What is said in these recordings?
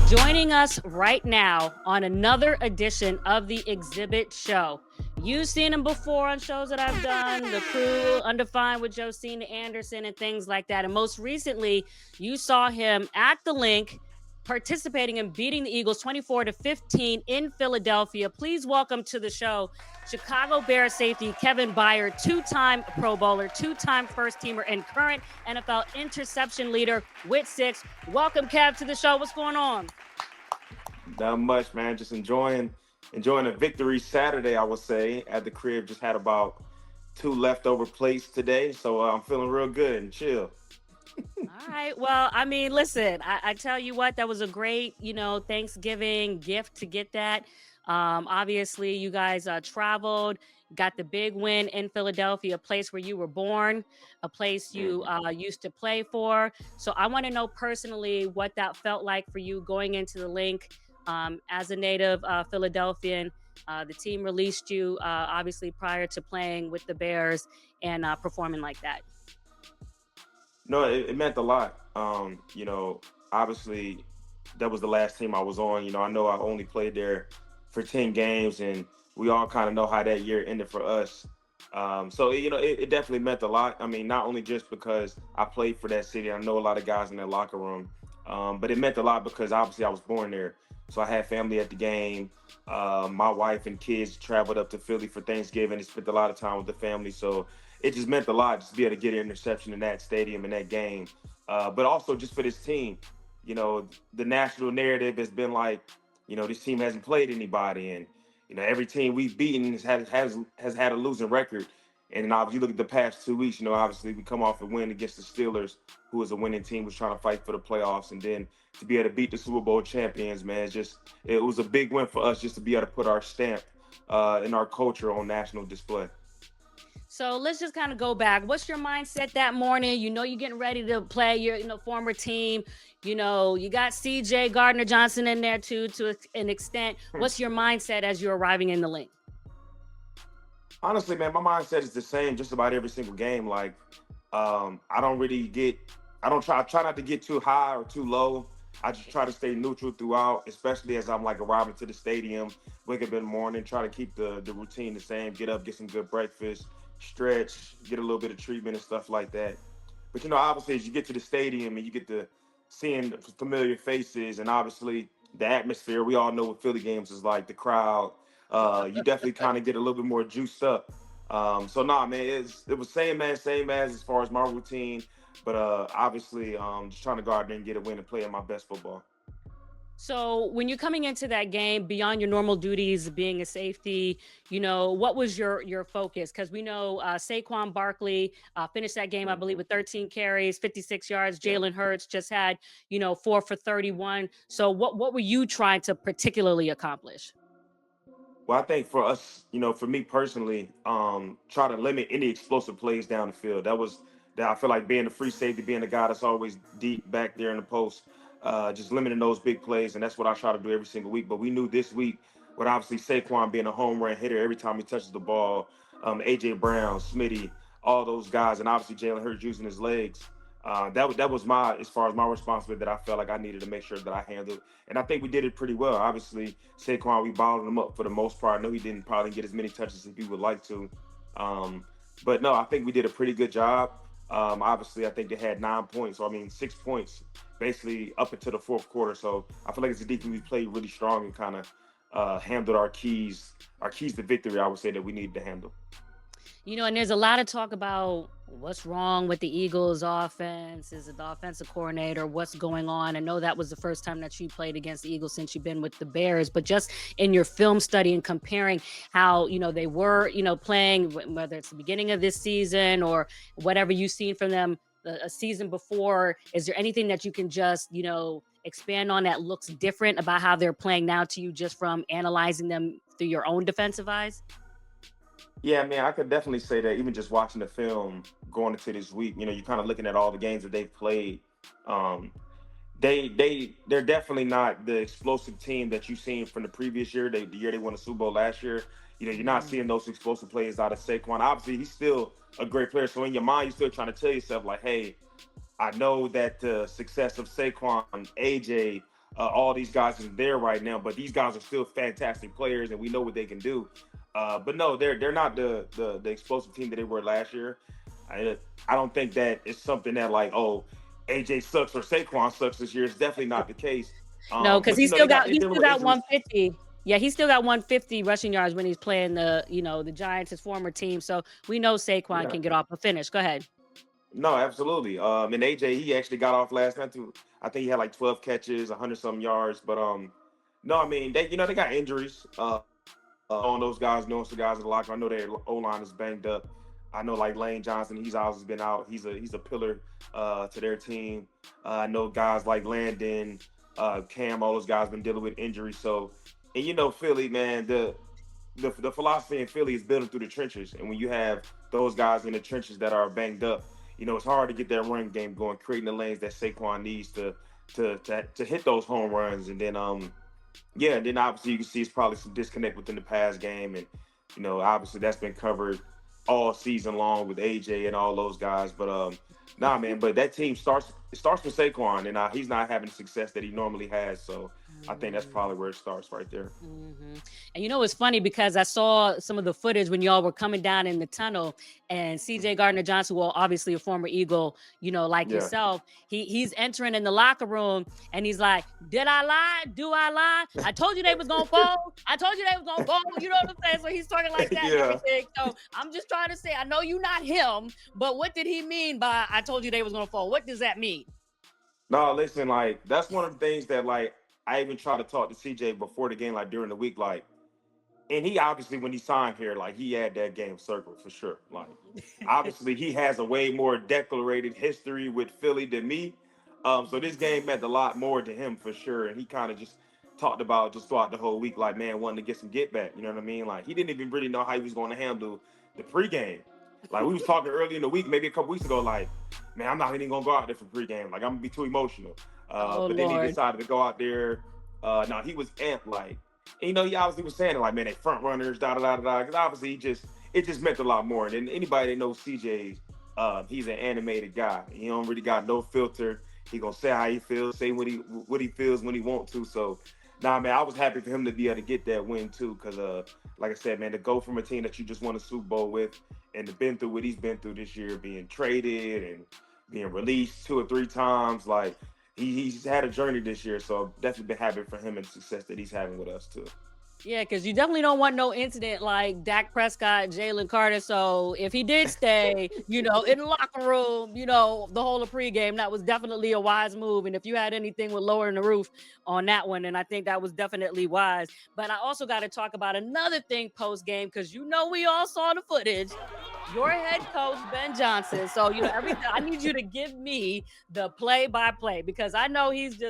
Joining us right now on another edition of the Exhibit Show. You've seen him before on shows that I've done, The Crew, Undefined with Josina Anderson and things like that. And most recently, you saw him at the Linc participating in beating the Eagles 24-15 in Philadelphia. Please welcome to the show Chicago Bears safety Kevin Byard, two-time Pro Bowler, two-time first-teamer, and current NFL interception leader with 6. Welcome, Kev, to the show. What's going on? Not much, man. Just enjoying a victory Saturday, I would say, at the crib. Just had about 2 leftover plates today, so I'm feeling real good and chill. All right. Well, I mean, listen, I tell you what, that was a great, Thanksgiving gift to get that. Obviously, you guys traveled, got the big win in Philadelphia, a place where you were born, a place you used to play for. So I want to know personally what that felt like for you going into the Linc as a native Philadelphian. The team released you, obviously, prior to playing with the Bears and performing like that. No, it meant a lot. Obviously, that was the last team I was on. I know I only played there for 10 games, and we all kind of know how that year ended for us. It definitely meant a lot. I mean, not only just because I played for that city, I know a lot of guys in that locker room, but it meant a lot because obviously I was born there. So I had family at the game. My wife and kids traveled up to Philly for Thanksgiving and spent a lot of time with the family. So it just meant a lot just to be able to get an interception in that stadium in that game. But also just for this team, the national narrative has been like, this team hasn't played anybody, and every team we've beaten has had a losing record. And now if you look at the past 2 weeks, obviously we come off a win against the Steelers, who was a winning team, was trying to fight for the playoffs, and then to be able to beat the Super Bowl champions, man, it was a big win for us just to be able to put our stamp and our culture on national display. So let's just kind of go back. What's your mindset that morning? You're getting ready to play your former team. You got CJ Gardner-Johnson in there too, to an extent. What's your mindset as you're arriving in the Linc? Honestly, man, my mindset is the same just about every single game. Like, I try not to get too high or too low. I just try to stay neutral throughout, especially as I'm like arriving to the stadium, wake up in the morning, try to keep the routine the same, get up, get some good breakfast, stretch, get a little bit of treatment and stuff like that. But obviously as you get to the stadium and you get to seeing familiar faces and obviously the atmosphere, we all know what Philly games is like, the crowd, you definitely kind of get a little bit more juiced up. Man, it was same as far as my routine, but obviously just trying to go out there and get a win and play at my best football. So when you're coming into that game, beyond your normal duties, being a safety, what was your focus? Because we know Saquon Barkley finished that game, I believe, with 13 carries, 56 yards. Jalen Hurts just had, 4 for 31. So what were you trying to particularly accomplish? Well, I think for us, for me personally, try to limit any explosive plays down the field. That I feel like being the free safety, being the guy that's always deep back there in the post, just limiting those big plays, and that's what I try to do every single week. But we knew this week, with obviously Saquon being a home run hitter every time he touches the ball, A.J. Brown, Smitty, all those guys, and obviously Jalen Hurts using his legs. That was as far as my responsibility that I felt like I needed to make sure that I handled. And I think we did it pretty well. Obviously, Saquon, we bottled him up for the most part. I know he didn't probably get as many touches as he would like to. But no, I think we did a pretty good job. Obviously, I think they had 9 points. 6 points basically up into the fourth quarter. So I feel like it's a defense we played really strong and kind of handled our keys to victory, I would say, that we needed to handle. And there's a lot of talk about what's wrong with the Eagles offense. Is it the offensive coordinator? What's going on? I know that was the first time that you played against the Eagles since you've been with the Bears, but just in your film study and comparing how, they were, playing, whether it's the beginning of this season or whatever you've seen from them a season before, is there anything that you can just, expand on that looks different about how they're playing now to you just from analyzing them through your own defensive eyes? Yeah, man, I could definitely say that even just watching the film going into this week, you're kind of looking at all the games that they've played. They're definitely not the explosive team that you've seen from the previous year, the year they won the Super Bowl last year. You're not seeing those explosive plays out of Saquon. Obviously, he's still a great player. So in your mind, you're still trying to tell yourself, like, hey, I know that the success of Saquon, AJ, all these guys is there right now, but these guys are still fantastic players, and we know what they can do. But no, they're not the explosive team that they were last year. I don't think that it's something that like, oh, AJ sucks or Saquon sucks this year. It's definitely not the case. No, because But you know they're he dealing still with got injuries. 150. Yeah, he still got 150 rushing yards when he's playing the Giants, his former team. So we know Saquon Yeah. can get off a finish. Go ahead. No, absolutely. And AJ, he actually got off last night too. I think he had like 12 catches, 100 some yards. But no, I mean they got injuries. On those guys, knowing some guys in the locker, I know their O line is banged up. I know like Lane Johnson, he's always been out. He's a pillar to their team. I know guys like Landon, Cam, all those guys been dealing with injuries. So, and you know Philly, man, the philosophy in Philly is building through the trenches, and when you have those guys in the trenches that are banged up, you know it's hard to get that run game going, creating the lanes that Saquon needs to hit those home runs, and then yeah, and then obviously you can see it's probably some disconnect within the pass game, and you know obviously that's been covered all season long with AJ and all those guys, but nah, man, but that team starts with Saquon, and he's not having the success that he normally has, so I think that's probably where it starts right there. hmm And it's funny because I saw some of the footage when y'all were coming down in the tunnel, and CJ Gardner-Johnson, well, obviously a former Eagle, like Yeah. yourself, he's entering in the locker room and he's like, "Did I lie? Do I lie? I told you they was gonna fall. I told you they was gonna fall." You know what I'm saying? So he's talking like that and Yeah. everything. So I'm just trying to say, I know you're not him, but what did he mean by "I told you they was gonna fall"? What does that mean? No, listen, like that's one of the things that like I even try to talk to CJ before the game, like during the week, like, and he obviously when he signed here, like he had that game circled for sure. Like, obviously he has a way more declarated history with Philly than me. So this game meant a lot more to him for sure, and he kind of just talked about just throughout the whole week, like man, wanting to get some get back. You know what I mean? Like he didn't even really know how he was going to handle the pregame. Like we was talking early in the week, maybe a couple weeks ago, like, man, I'm not even gonna go out there for pregame. Like I'm gonna be too emotional. Oh But then he Lord. decided to go out there. No, he was amped, like, and, he obviously was saying it, like, man, they front runners, da da da da. Because obviously it just meant a lot more. And anybody that knows CJ, he's an animated guy. He don't really got no filter. He gonna say how he feels, say what he feels when he want to. So, nah, man, I was happy for him to be able to get that win too. Because like I said, man, to go from a team that you just won a Super Bowl with, and to been through what he's been through this year, being traded and being released 2 or 3 times, like he's had a journey this year, so I've definitely been happy for him and the success that he's having with us too. Yeah, because you definitely don't want no incident like Dak Prescott, Jalen Carter. So if he did stay, in the locker room, the whole of pregame, that was definitely a wise move. And if you had anything with lowering the roof on that one, then I think that was definitely wise. But I also got to talk about another thing post game because we all saw the footage. Your head coach, Ben Johnson. So, everything I need you to give me the play by play because I know he's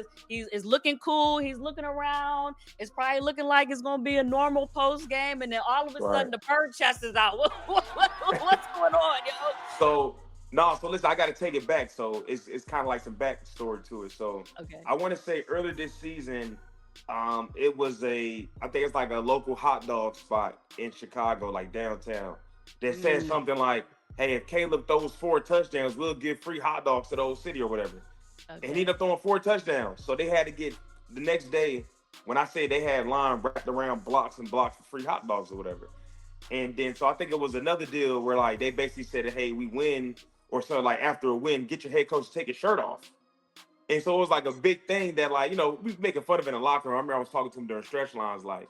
looking cool. He's looking around. It's probably looking like it's going to be a normal post game. And then all of a Right. sudden the bird chest is out. What's going on, yo? So no, so listen, I got to take it back. So it's kind of like some backstory to it. So Okay. I want to say earlier this season, it was I think it's like a local hot dog spot in Chicago, like downtown, that said Mm, something like, "Hey, if Caleb throws 4 touchdowns, we'll give free hot dogs to the old city or whatever." And he ended okay. up throwing 4 touchdowns. So they had to get the next day. When I say they had line wrapped around blocks and blocks for free hot dogs or whatever. And then so I think it was another deal where like they basically said, "Hey, we win," or so like after a win, get your head coach to take his shirt off. And so it was like a big thing that like, we was making fun of it in the locker room. I remember I was talking to him during stretch lines, like,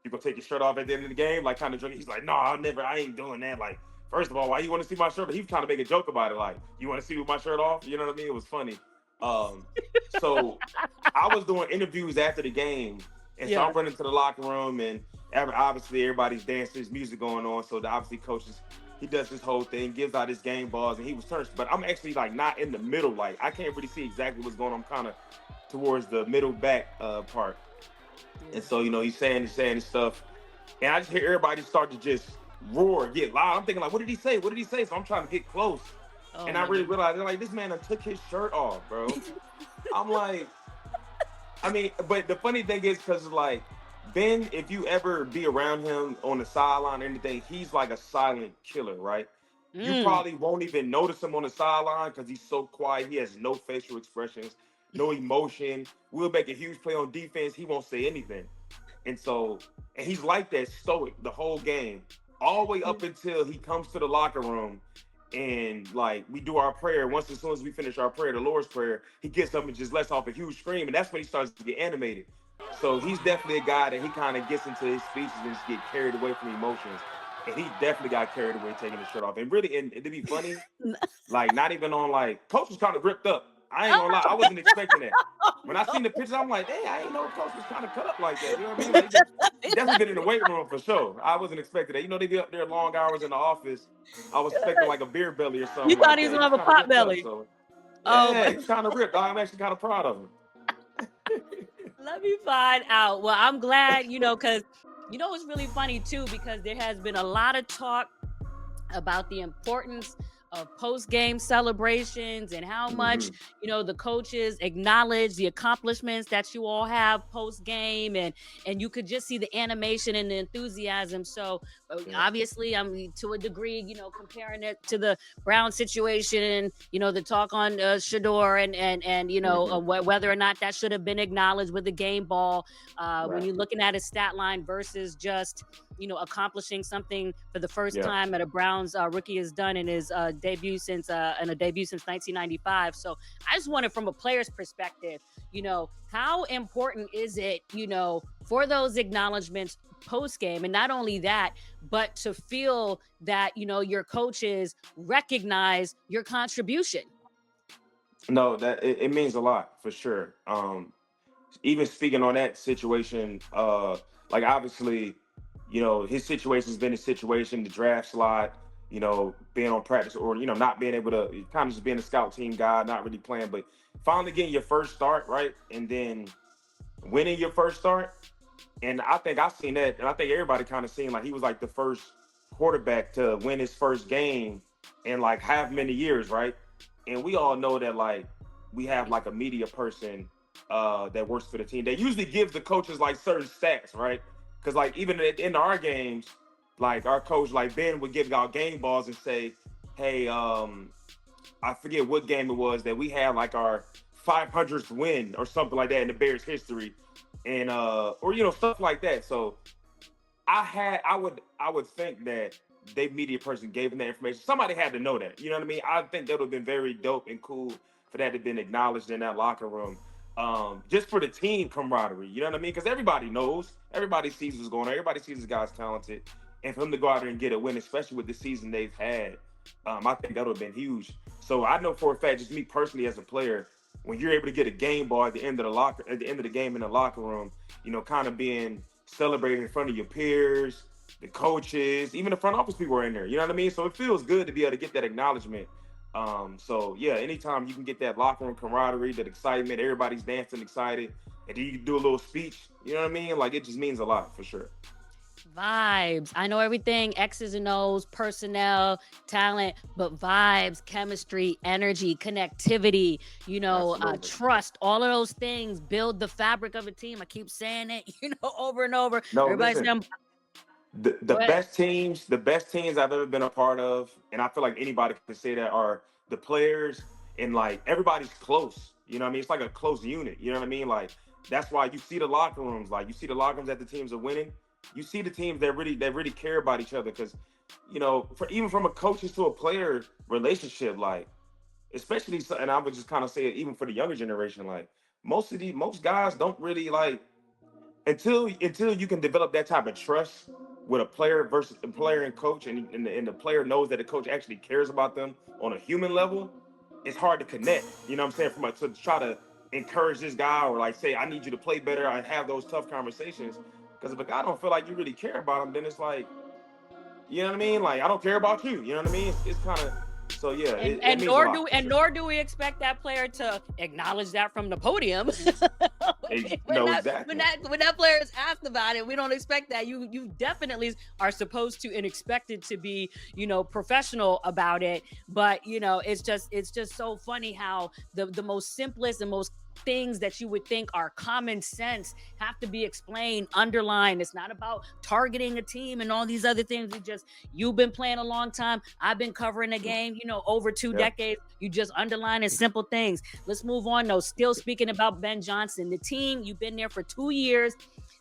"You gonna take your shirt off at the end of the game?" Like kind of joking. He's like, "No, I ain't doing that." Like, first of all, why you want to see my shirt? But he was trying to make a joke about it, like, "You want to see with my shirt off?" You know what I mean? It was funny. Um, so I was doing interviews after the game, and so Yeah. I'm running to the locker room, and obviously everybody's dancing, there's music going on. So the obviously coaches, he does this whole thing, gives out his game balls, and he was turned. But I'm actually like not in the middle, like I can't really see exactly what's going on. I'm kind of towards the middle back part, and Yeah. so he's saying his stuff, and I just hear everybody start to just roar, get loud. I'm thinking like, what did he say? What did he say? So I'm trying to get close, Oh and I my really goodness. realized like this man done took his shirt off, bro. I'm like, I mean, but the funny thing is, because like Ben, if you ever be around him on the sideline or anything, he's like a silent killer, right? You Mm. probably won't even notice him on the sideline because he's so quiet. He has no facial expressions, no emotion. We'll make a huge play on defense. He won't say anything. And so, and he's like that stoic the whole game, all the way up until he comes to the locker room and like we do our prayer. Once as soon as we finish our prayer, the Lord's Prayer, he gets up and just lets off a huge scream. And that's when he starts to get animated. So he's definitely a guy that he kind of gets into his speeches and just get carried away from emotions. And he definitely got carried away taking his shirt off. And really, and to be funny, like not even on like coach was kind of ripped up. I ain't gonna lie, I wasn't expecting that. When I seen the pictures, I'm like, hey, I ain't know coach was kind of cut up like that. You know what I mean? Like he definitely been in the weight room for sure. I wasn't expecting that. You know, they be up there long hours in the office. I was expecting like a beer belly or You something thought like he was that. gonna He's have a kind of pot ripped up. belly. So Oh, yeah, but he's kind of ripped. I'm actually kind of proud of him. let me find out. Well, I'm glad, because it's really funny too, because there has been a lot of talk about the importance of post-game celebrations and how much Mhm. the coaches acknowledge the accomplishments that you all have post-game, and you could just see the animation and the enthusiasm. So Yeah. obviously I'm to a degree comparing it to the Brown situation, and the talk on Shedeur and Mhm. whether or not that should have been acknowledged with the game ball, when Right. you're looking at his stat line versus just accomplishing something for the first Yeah. time that a Browns rookie has done in his debut since 1995. So I just wanted, from a player's perspective, how important is it, for those acknowledgments post game, and not only that, but to feel that your coaches recognize your contribution. No, that it means a lot for sure. Even speaking on that situation, like obviously, his situation's been his situation, the draft slot, being on practice or not being able to kind of just being a scout team guy, not really playing, but finally getting your first start, right? And then winning your first start. And I think I've seen that, and I think everybody kind of seen like he was like the first quarterback to win his first game in like half many years, right? And we all know that like we have like a media person that works for the team. They usually gives the coaches like certain stats, right? Because like even in our games, like our coach like Ben would give out game balls and say, "Hey, I forget what game it was that we had like our 500th win or something like that in the Bears history, and or stuff like that." So I would think that they media person gave them that information. Somebody had to know that. You know what I mean? I think that would have been very dope and cool for that to have been acknowledged in that locker room. Just for the team camaraderie. You know what I mean? Because everybody knows, everybody sees what's going on, everybody sees this guy's talented, and for him to go out there and get a win, especially with the season they've had, I think that would have been huge. So I know for a fact, just me personally as a player, when you're able to get a game ball at the end of the game in the locker room, kind of being celebrated in front of your peers, the coaches, even the front office people are in there. You know what I mean? So it feels good to be able to get that acknowledgement. So yeah, anytime you can get that locker room camaraderie, that excitement, everybody's dancing excited, and then you can do a little speech. You know what I mean? Like it just means a lot for sure. Vibes. I know everything X's and O's, personnel, talent, but vibes, chemistry, energy, connectivity, Absolutely. trust, all of those things build the fabric of a team. I keep saying it, over and over. No, Everybody's listen. saying, The go ahead. best teams I've ever been a part of, and I feel like anybody can say that, are the players, and like everybody's close. You know what I mean? It's like a close unit. You know what I mean? Like that's why you see the locker rooms. Like you see the locker rooms that the teams are winning. You see the teams that really care about each other because, for even from a coaches to a player relationship, like especially, and I would just kind of say it even for the younger generation, like most guys don't really like until you can develop that type of trust with a player versus the player and coach, and the player knows that the coach actually cares about them on a human level. It's hard to connect. You know what I'm saying? To try to encourage this guy or like say, I need you to play better. I have those tough conversations because if a guy don't feel like you really care about him, then it's like, you know what I mean? Like I don't care about you. You know what I mean? It's kind of, so yeah. And It means a lot for sure. nor do we expect that player to acknowledge that from the podium. when No, that when exactly. that when that player is asked about it, we don't expect that. You definitely are supposed to and expected to be, professional about it. But it's just so funny how the most simplest and most things that you would think are common sense have to be explained, underlined. It's not about targeting a team and all these other things. You've been playing a long time. I've been covering the game, over 2 decades. You just underline simple things. Let's move on though. Still speaking about Ben Johnson, the team, you've been there for 2 years.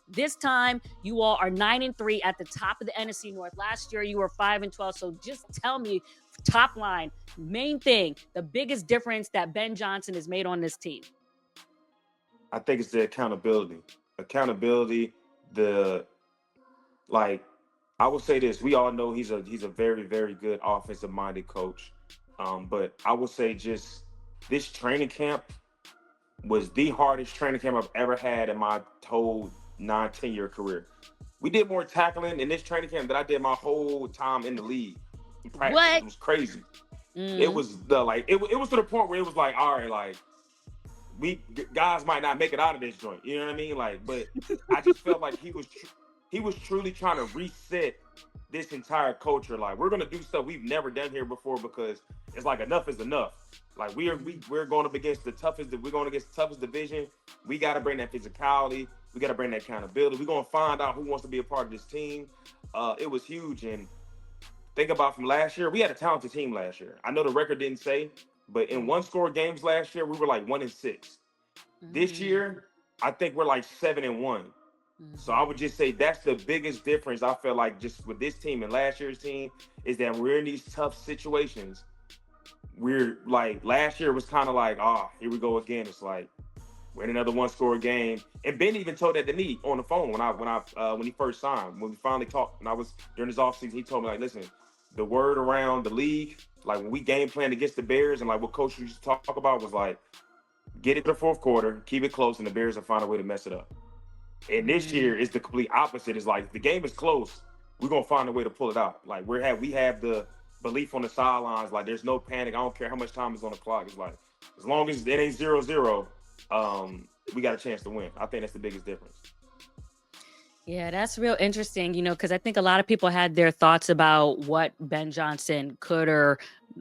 This time, you all are 9-3 at the top of the NFC North. Last year, you were 5-12. So just tell me, top line, main thing, the biggest difference that Ben Johnson has made on this team. I think it's the accountability. I will say this: we all know he's a very, very good offensive minded coach. But I will say just this training camp was the hardest training camp I've ever had in my whole 9-10 year career. We did more tackling in this training camp than I did my whole time in the league. In practice. What? It was crazy. It was it was to the point where it was like, all right, like we guys might not make it out of this joint. You know what I mean? Like, but I just felt like he was truly trying to reset this entire culture. Like, we're gonna do stuff we've never done here before because it's like enough is enough. Like we're going up against the toughest division. We got to bring that physicality. We got to bring that accountability. We're gonna find out who wants to be a part of this team. It was huge. And think about from last year, we had a talented team last year. I know the record didn't say, but in one-score games last year, we were like 1-6. This year, I think we're like 7-1. So I would just say that's the biggest difference I feel like just with this team and last year's team is that we're in these tough situations. We're like last year was kind of like, here we go again. It's like we're in another one-score game. And Ben even told that to me on the phone when he first signed. When we finally talked, and I was during his offseason, he told me like, listen, the word around the league, like when we game planned against the Bears and like what coach used to talk about was like, get it to the fourth quarter, keep it close, and the Bears will find a way to mess it up. And this year is the complete opposite. It's like the game is close, we're gonna find a way to pull it out. Like we have the belief on the sidelines, like there's no panic. I don't care how much time is on the clock. It's like as long as it ain't 0-0, we got a chance to win. I think that's the biggest difference. Yeah, that's real interesting, because I think a lot of people had their thoughts about what Ben Johnson could or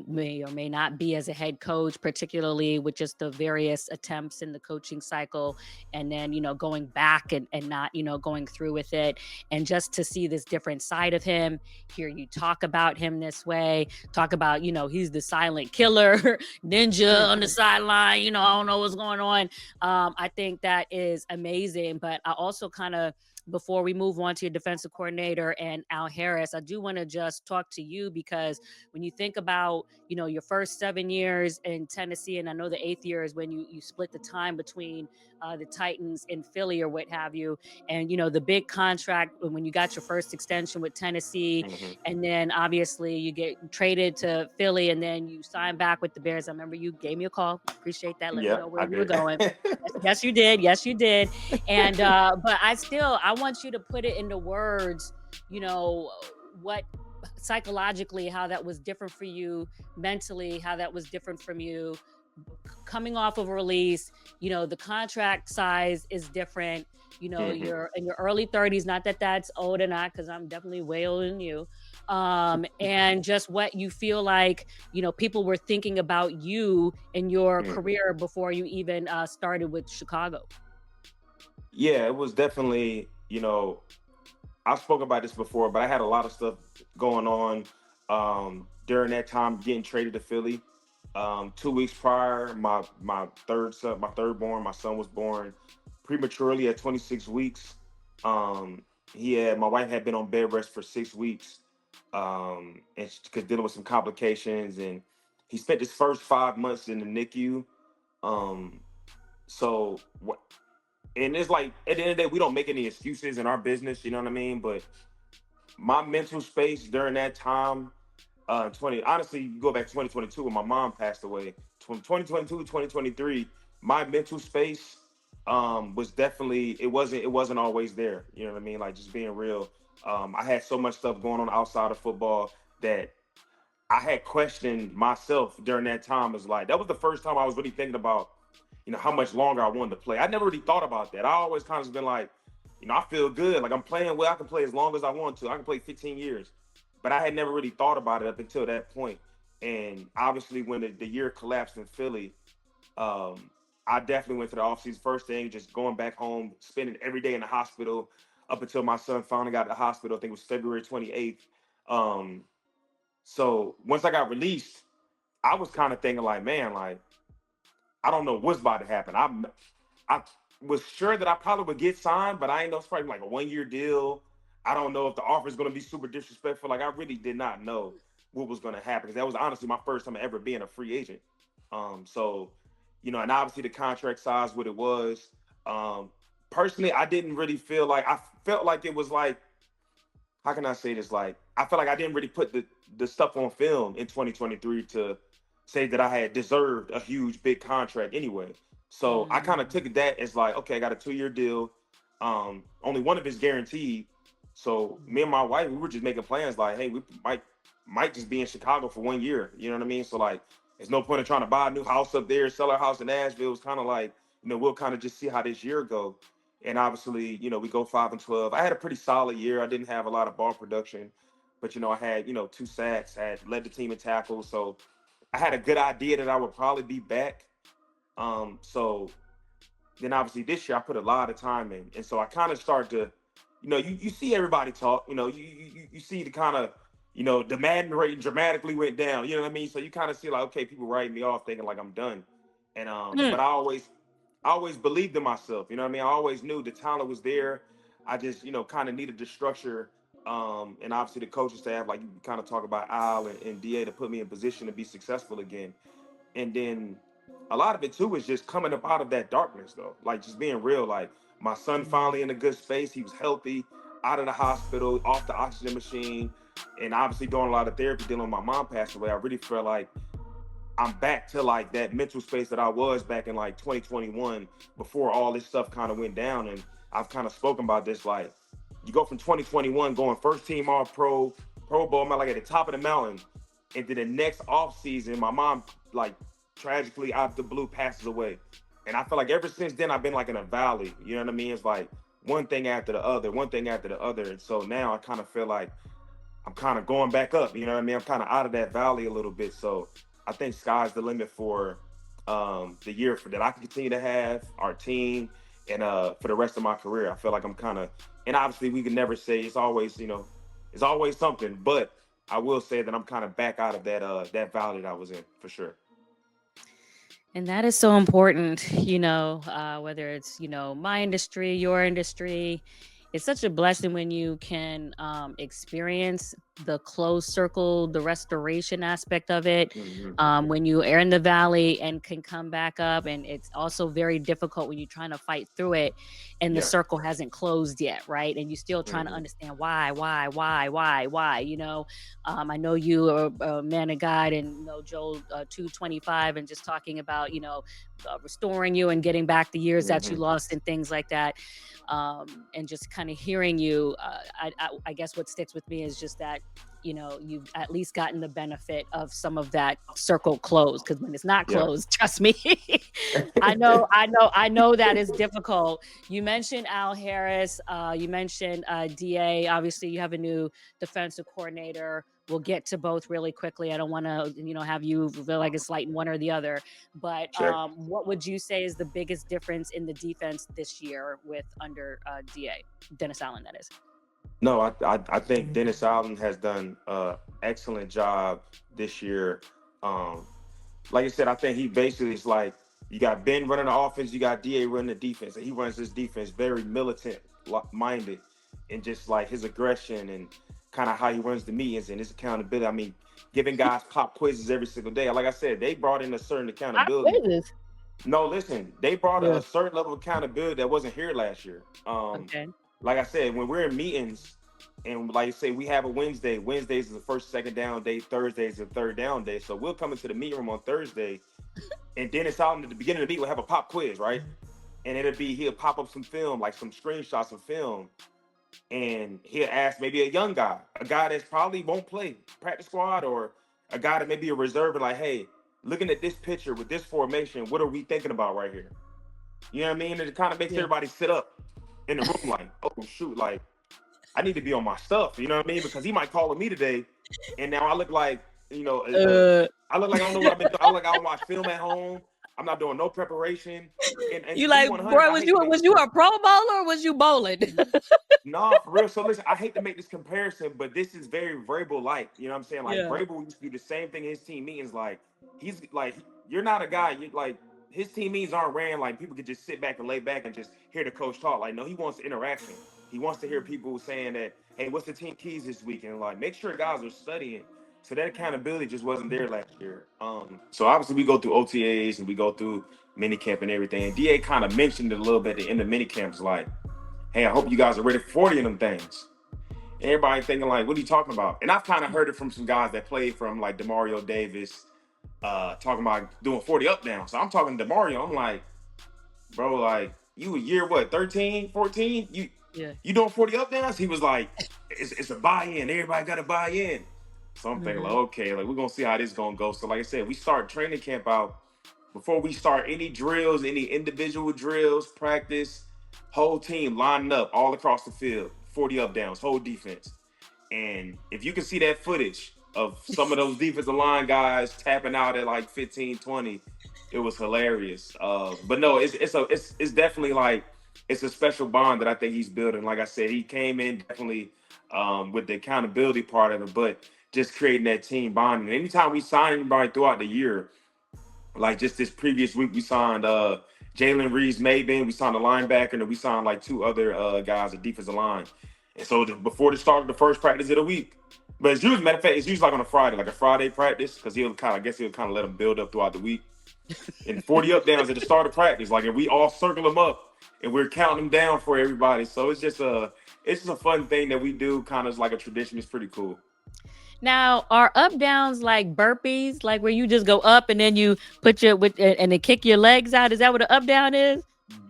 may not be as a head coach, particularly with just the various attempts in the coaching cycle and then, going back and not, going through with it. And just to see this different side of him, hear you talk about him this way, talk about, he's the silent killer, ninja on the sideline, I don't know what's going on. I think that is amazing. But I also kind of, before we move on to your defensive coordinator and Al Harris, I do want to just talk to you because when you think about, your first 7 years in Tennessee, and I know the 8th year is when you split the time between the Titans and Philly or what have you. And, the big contract when you got your first extension with Tennessee, and then obviously you get traded to Philly and then you sign back with the Bears. I remember you gave me a call. Appreciate that. Let me know where you were going. Yes, you did. Yes, you did. And, but I want you to put it into words, what psychologically, how that was different for you, mentally, how that was different from you coming off of a release. The contract size is different. You're in your early 30s, not that that's old or not, because I'm definitely way older than you. And just what you feel like, people were thinking about you in your career before you even started with Chicago. Yeah, it was definitely, I've spoken about this before, but I had a lot of stuff going on during that time getting traded to Philly. 2 weeks prior, my third born, my son was born prematurely at 26 weeks. My wife had been on bed rest for 6 weeks, and because dealing with some complications, and he spent his first 5 months in the NICU. So what? And it's like at the end of the day, we don't make any excuses in our business, you know what I mean? But my mental space during that time, honestly, you go back to 2022 when my mom passed away. 2022, 2023, my mental space was definitely it wasn't always there. You know what I mean? Like just being real. I had so much stuff going on outside of football that I had questioned myself during that time. Is like that was the first time I was really thinking about, how much longer I wanted to play. I never really thought about that. I always kind of been like, I feel good. Like I'm playing well. I can play as long as I want to. I can play 15 years. But I had never really thought about it up until that point. And obviously when the year collapsed in Philly, I definitely went to the offseason. First thing, just going back home, spending every day in the hospital up until my son finally got to the hospital. I think it was February 28th. Um, so once I got released, I was kind of thinking like, man, like I don't know what's about to happen. I was sure that I probably would get signed, but I ain't know it's probably like a 1 year deal. I don't know if the offer is going to be super disrespectful. Like I really did not know what was going to happen because that was honestly my first time ever being a free agent. So and obviously the contract size what it was. Um, Personally, I didn't really feel like I felt like it was like how can I say this? Like I felt like I didn't really put the stuff on film in 2023 to say that I had deserved a huge big contract anyway. So I kind of Mm. took that as like, okay, I got a 2 year deal. Only one of it's guaranteed. So me and my wife, we were just making plans like, hey, we might just be in Chicago for 1 year. You know what I mean? So like, there's no point in trying to buy a new house up there, sell our house in Nashville. It was kind of like, we'll kind of just see how this year go. And obviously, we go 5-12. I had a pretty solid year. I didn't have a lot of ball production, but I had 2 sacks. I had led the team in tackles, so I had a good idea that I would probably be back. So then obviously this year I put a lot of time in, and so I kind of start to, you see everybody talk. You see the kind of the Madden rating dramatically went down. You know what I mean? So you kind of see like, okay, people writing me off thinking like I'm done, and Mm. but I always believed in myself. You know what I mean? I always knew the talent was there. I just, kind of needed the structure. And obviously the coaching staff, like you kind of talk about Al and DA to put me in position to be successful again. And then a lot of it too is just coming up out of that darkness though. Like just being real. Like my son finally in a good space. He was healthy, out of the hospital, off the oxygen machine, and obviously doing a lot of therapy dealing with my mom passed away. I really feel like I'm back to like that mental space that I was back in like 2021 before all this stuff kind of went down. And I've kind of spoken about this. Like you go from 2021 going first team all pro bowl, I'm like at the top of the mountain. And then the next off season, my mom like tragically out of the blue passes away. And I feel like ever since then I've been like in a valley. You know what I mean? It's like one thing after the other, one thing after the other. And so now I kind of feel like I'm kind of going back up. You know what I mean? I'm kind of out of that valley a little bit. So I think sky's the limit for the year that I can continue to have our team and for the rest of my career. I feel like I'm kind of, and obviously we can never say it's always, it's always something. But I will say that I'm kind of back out of that valley that I was in for sure. And that is so important, whether it's, my industry, your industry. It's such a blessing when you can experience the closed circle, the restoration aspect of it, Hmm. when you are in the valley and can come back up. And it's also very difficult when you're trying to fight through it and the Yeah. circle hasn't closed yet, right? And you're still trying to Hmm. understand why, I know you are a man of God and Joel 225 and just talking about, restoring you and getting back the years that you Hmm. lost and things like that. And just kind of hearing you, I guess what sticks with me is just that, you've at least gotten the benefit of some of that circle closed. Because when it's not Yeah. closed, trust me, I know that is difficult. You mentioned Al Harris, you mentioned Da. Obviously, you have a new defensive coordinator. We'll get to both really quickly. I don't want to, have you feel like it's light in one or the other. But Sure. what would you say is the biggest difference in the defense this year with under Da Dennis Allen? That is. No, I think Dennis Allen has done excellent job this year. Um, like I said, I think he basically is like you got Ben running the offense, you got Da running the defense, and he runs this defense very militant minded, and just like his aggression and kind of how he runs the meetings and his accountability. I mean, giving guys pop quizzes every single day. Like I said, they brought in a certain Pop accountability. quizzes. No, listen, they brought Yeah. a certain level of accountability that wasn't here last year. Okay. Like I said, when we're in meetings, and like I say, we have a Wednesday. Wednesdays is the first, second down day. Thursdays is the third down day. So we'll come into the meeting room on Thursday, and Dennis Allen at the beginning of the meeting will have a pop quiz, right? And he'll pop up some film, like some screenshots of film, and he'll ask maybe a young guy, a guy that's probably won't play practice squad, or a guy that may be a reserve, and like, hey, looking at this picture with this formation, what are we thinking about right here? You know what I mean? And it kind of makes Yeah. everybody sit up in the room, like, oh shoot, like I need to be on my stuff. You know what I mean? Because he might call on me today, and now I look like, Uh, I look like I don't know what I've been doing. I look like I don't watch film at home. I'm not doing no preparation. And You to be like, 100, boy, I hate to make was this you a pro bowler or was you bowling? no, for real. So listen, I hate to make this comparison, but this is very Vrabel like. You know what I'm saying? Like Yeah. Vrabel used to do the same thing in his team meetings. Like he's like you're not a guy. You like his team meetings aren't ran like people could just sit back and lay back and just hear the coach talk. Like no, he wants interaction. He wants to hear people saying that, hey, what's the team keys this week? And like make sure guys are studying. So that accountability just wasn't there last year. So obviously we go through OTAs and we go through minicamp and everything. And DA kind of mentioned it a little bit at the end of minicamps, like hey, I hope you guys are ready for 40 of them things. And everybody thinking like, what are you talking about? And I've kind of heard it from some guys that played from like Demario Davis, talking about doing 40 up down. So I'm talking to Demario. I'm like, bro, like you a year what, 13, 14? Yeah. You doing 40 up downs? He was like, it's a buy-in. Everybody got to buy in. So I'm thinking like, okay, like we're gonna see how this gonna go. So like I said, we start training camp out before we start any drills, any individual drills, practice, whole team lining up all across the field, 40 up downs, whole defense. And if you can see that footage of some of those defensive line guys tapping out at like 15, 20, it was hilarious. But no, it's definitely like it's a special bond that I think he's building. Like I said, he came in definitely with the accountability part of it, but just creating that team bonding. Anytime we sign anybody throughout the year, like just this previous week, we signed Jalen Reeves-Maybin, we signed a linebacker, and we signed like two other guys at defensive line. And so before the start of the first practice of the week, but it's usually, matter of fact, it's usually like on a Friday, like a Friday practice, because I guess he'll kind of let them build up throughout the week. And 40 up downs at the start of practice, like if we all circle them up and we're counting them down for everybody. So it's just a fun thing that we do, kind of like a tradition. It's pretty cool. Now, are up downs like burpees, like where you just go up and then you put your and then kick your legs out? Is that what an up down is?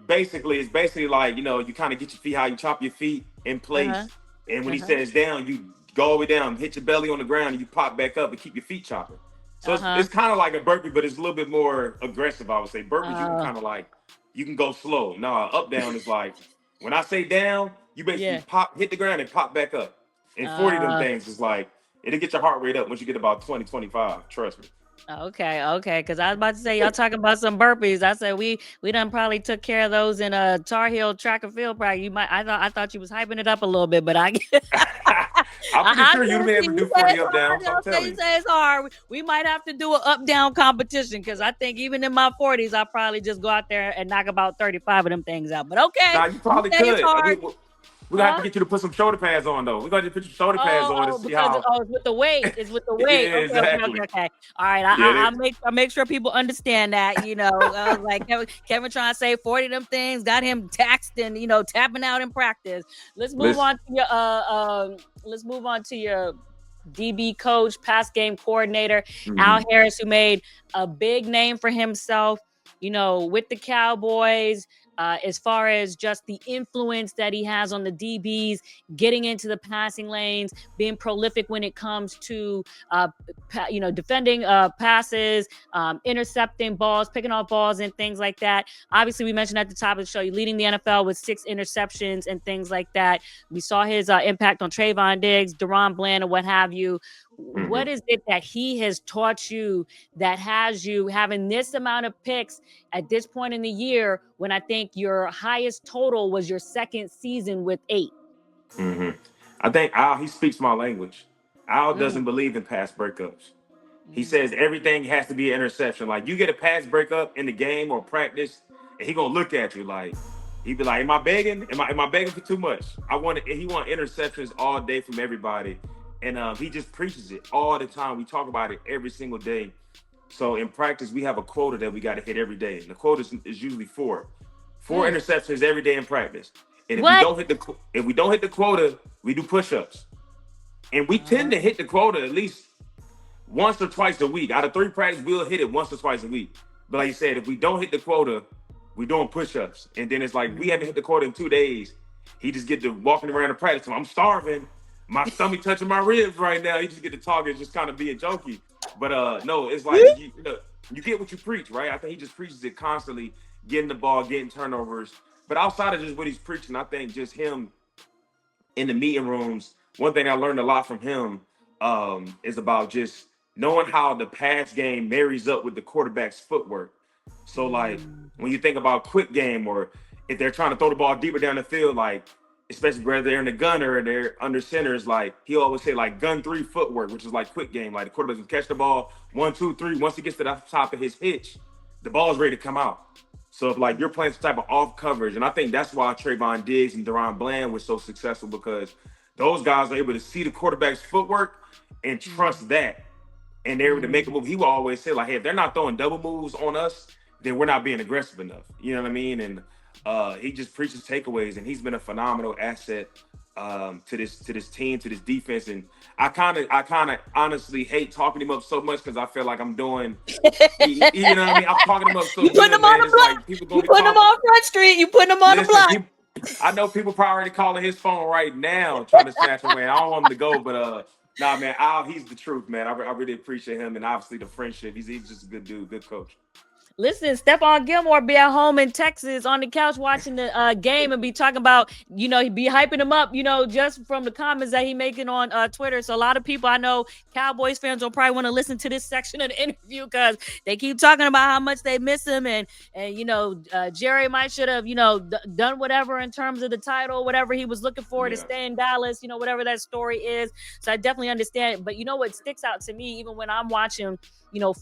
Basically, it's basically like, you kind of get your feet how you chop your feet in Uh-huh. place. And when he Uh-huh. says down, you go all the way down, hit your belly on the ground, and you pop back up and keep your feet chopping. So Uh-huh. it's kind of like a burpee, but it's a little bit more aggressive, I would say. Burpees, you can Uh, kind of like, you can go slow. No, up down is like, when I say down, you basically yeah. hit the ground and pop back up. And 40 of them Uh, things is like, it'll get your heart rate up once you get about 20, 25. Trust me. okay. Because I was about to say y'all talking about some burpees. I said we done probably took care of those in a Tar Heel track and field practice. You might I thought you was hyping it up a little bit, but I I'm pretty I sure you'd be able to you do say 40 it's up hard. downs. I'm telling You you. say it's hard. We might have to do an up down competition because I think even in my 40s, I probably just go out there and knock about 35 of them things out. But okay, Now you you probably say it's could. hard, We're gonna have huh? to get you to put some shoulder pads on though. We're gonna just put your shoulder pads on and see Because how. it's with the weight. It's with the weight. Yeah, Okay. exactly. Okay. All right. Yeah, I make sure people understand that. I was like Kevin trying to say 40 of them things got him taxed and tapping out in practice. Let's move listen. on to your let's move on to your DB coach, pass game coordinator, Al Mhm. Harris, who made a big name for himself, with the Cowboys, as far as just the influence that he has on the DBs, getting into the passing lanes, being prolific when it comes to, defending passes, intercepting balls, picking off balls, and things like that. Obviously, we mentioned at the top of the show, you leading the NFL with 6 interceptions and things like that. We saw his impact on Trayvon Diggs, Deron Bland, and what have you. What Mhm. is it that he has taught you that has you having this amount of picks at this point in the year when I think your highest total was your second season with 8? Mhm. I think Al he speaks my language. Al Mm, doesn't believe in pass breakups. He mm, says everything has to be an interception. Like you get a pass breakup in the game or practice, and he gonna look at you like he be like, "Am I begging? Am I begging for too much?" He want interceptions all day from everybody, and he just preaches it all the time. We talk about it every single day. So in practice, we have a quota that we got to hit every day. And the quota is usually four mm. interceptions every day in practice. And What? if we don't hit the quota, we do push-ups. And we tend to hit the quota at least once or twice a week. Out of 3 practices, we'll hit it once or twice a week. But like you said, if we don't hit the quota, we're doing push-ups. And then it's like we haven't hit the quota in 2 days. He just get to walking around the practice. I'm starving. My stomach touching my ribs right now. He just get to talk and just kind of being jokey. But no, it's like you get what you preach, right? I think he just preaches it constantly, getting the ball, getting turnovers. But outside of just what he's preaching, I think just him in the meeting rooms, one thing I learned a lot from him is about just knowing how the pass game marries up with the quarterback's footwork. So like when you think about quick game, or if they're trying to throw the ball deeper down the field, like especially whether they're in the gun or they're under centers, like he always say like gun 3 footwork, which is like quick game. Like the quarterback can catch the ball 1, 2, 3. Once he gets to the top of his hitch, the ball's ready to come out. So if like you're playing some type of off coverage, and I think that's why Trayvon Diggs and Deron Bland was so successful, because those guys are able to see the quarterback's footwork and trust that, and they're able to make a move. He will always say like, hey, if they're not throwing double moves on us, then we're not being aggressive enough. You know what I mean? And he just preaches takeaways, and he's been a phenomenal asset to this team, to this defense. And I kind of honestly hate talking him up so much, because I feel like I'm doing, you know what I mean? I'm talking him up so you good, putting him on man. the block. Like, people You putting him on Front Street. You putting him on the block. I know people probably already calling his phone right now, trying to snatch him away. I don't want him to go, but nah, man, he's the truth, man. I really appreciate him, and obviously the friendship. He's just a good dude, good coach. Listen, Stephon Gilmore be at home in Texas on the couch watching the game and be talking about, he be hyping him up, just from the comments that he making on Twitter. So a lot of people, I know Cowboys fans will probably want to listen to this section of the interview, because they keep talking about how much they miss him. And Jerry might should have, done whatever in terms of the title, whatever he was looking for to stay in Dallas, whatever that story is. So I definitely understand. But what sticks out to me, even when I'm watching,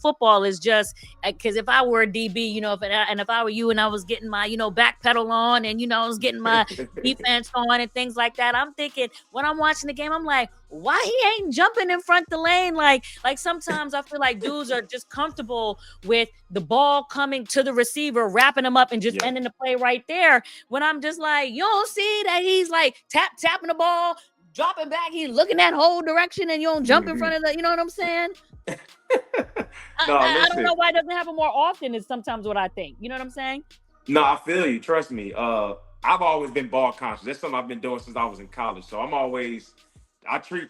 football, is just because if I were a DB, if I were you and I was getting my, back pedal on, and, I was getting my defense on and things like that, I'm thinking when I'm watching the game, I'm like, why he ain't jumping in front the lane? Like sometimes I feel like dudes are just comfortable with the ball coming to the receiver, wrapping him up and just ending the play right there. When I'm just like, you don't see that he's like tapping the ball, dropping back, he's looking that whole direction, and you don't jump in front of the, you know what I'm saying? I don't know why it doesn't happen more often, is sometimes what I think. You know what I'm saying? No, I feel you. Trust me. I've always been ball conscious. That's something I've been doing since I was in college. So I treat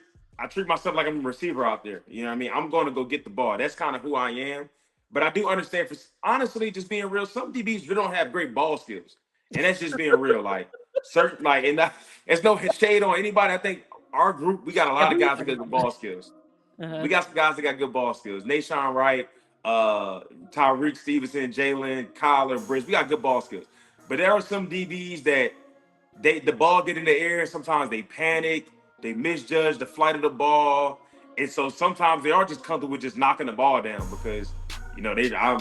myself like I'm a receiver out there. You know what I mean? I'm going to go get the ball. That's kind of who I am. But I do understand, honestly, just being real, some DBs don't have great ball skills. And that's just being real. Like, certain, like, and there's no shade on anybody. I think our group, we got a lot of guys that got good ball skills. We got some guys that got good ball skills. Nashawn Wright, Tyreek Stevenson, Jalen, Kyler, Britt. We got good ball skills. But there are some DBs that the ball get in the air, and sometimes they panic, they misjudge the flight of the ball. And so sometimes they are just comfortable with just knocking the ball down, because,